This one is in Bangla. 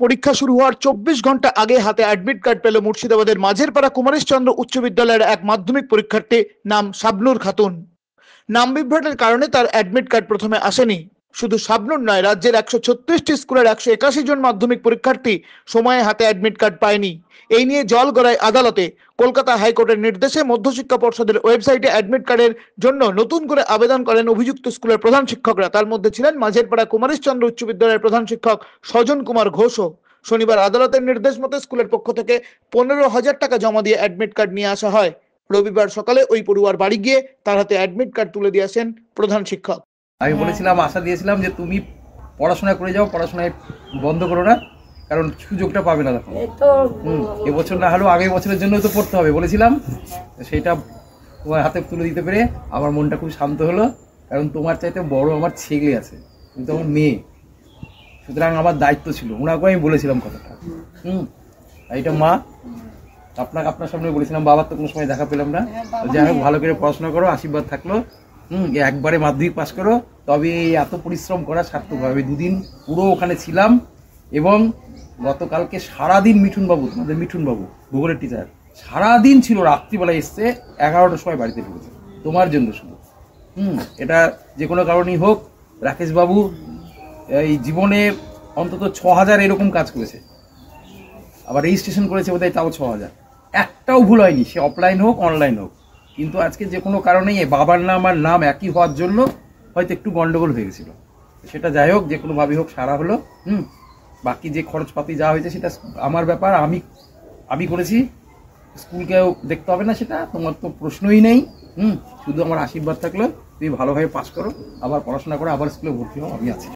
পরীক্ষা শুরু হওয়ার 24 ঘন্টা আগে হাতে অ্যাডমিট কার্ড পেল মুর্শিদাবাদের মাঝেরপাড়া কুমারেশচন্দ্র উচ্চ বিদ্যালয়ের এক মাধ্যমিক পরীক্ষার্থী নাম শাবনূর খাতুন। নাম বিভ্রাটের কারণে তার অ্যাডমিট কার্ড প্রথমে আসেনি। শুধু শাবনূর নয়, রাজ্যের 136টি স্কুলের 181 জন মাধ্যমিক পরীক্ষার্থী সময়ে হাতে অ্যাডমিট কার্ড পায়নি। এই নিয়ে জল গড়ায় আদালতে। কলকাতা হাইকোর্টের নির্দেশে মধ্যশিক্ষা পর্ষদের ওয়েবসাইটে অ্যাডমিট কার্ডের জন্য নতুন করে আবেদন করেন অভিযুক্ত স্কুলের প্রধান শিক্ষকরা। তার মধ্যে ছিলেন মাঝেরপাড়া কুমারেশচন্দ্র উচ্চ বিদ্যালয়ের প্রধান শিক্ষক স্বজন কুমার ঘোষও। শনিবার আদালতের নির্দেশ মতো স্কুলের পক্ষ থেকে 15,000 টাকা জমা দিয়ে অ্যাডমিট কার্ড নিয়ে আসা হয়। রবিবার সকালে ওই পড়ুয়ার বাড়ি গিয়ে তার হাতে অ্যাডমিট কার্ড তুলে দিয়ে আসেন প্রধান শিক্ষক। আমি বলেছিলাম, আশা দিয়েছিলাম যে তুমি পড়াশোনা করে যাও, পড়াশোনায় বন্ধ করো না, কারণ সুযোগটা পাবে না তখন। এবছর না হলেও আগের বছরের জন্য তো পড়তে হবে বলেছিলাম। সেটা তোমার হাতে তুলে দিতে পেরে আমার মনটা খুব শান্ত হলো, কারণ তোমার চাইতে বড় আমার ছেলে আছে, তুমি তো আমার মেয়ে, সুতরাং আমার দায়িত্ব ছিল। ওনাকে আমি বলেছিলাম কথাটা। এইটা মা, আপনার সামনে বলেছিলাম, বাবার তো কোনো সময় দেখা পেলাম না। যাই হোক, ভালো করে পড়াশোনা করো, আশীর্বাদ থাকলো। একবারে মাধ্যমিক পাস করো, তবে এত পরিশ্রম করা সার্থক হবে। 2 দিন পুরো ওখানে ছিলাম, এবং গতকালকে সারাদিন মিঠুনবাবু, তোমাদের মিঠুনবাবু ভূগোলের টিচার, সারাদিন ছিল, রাত্রিবেলা এসছে, 11টার সময় বাড়িতে ঢুকেছে তোমার জন্য শুধু। এটা যে কোনো কারণেই হোক, রাকেশবাবু এই জীবনে অন্তত 6,000 এরকম কাজ করেছে, আবার রেজিস্ট্রেশন করেছে বোধহয়, তাও 6,000। একটাও ভুল হয়নি, সে অফলাইন হোক অনলাইন হোক। কিন্তু আজকে যে কোনো কারণেই বাবার নাম আর নাম একই হওয়ার জন্য হয়তো একটু গন্ডগোল হয়ে গেছিল। সেটা যাই হোক, যে কোনোভাবেই হোক সারা হলো। বাকি যে খরচপাতি যা হয়েছে সেটা আমার ব্যাপার, আমি করেছি, স্কুলকেও দেখতে হবে না, সেটা তোমার তো প্রশ্নই নেই। শুধু আমার আশীর্বাদ থাকলো, তুমি ভালোভাবে পাস করো, আবার পড়াশোনা করো, আবার স্কুলে ভর্তি হও, আমি আছি।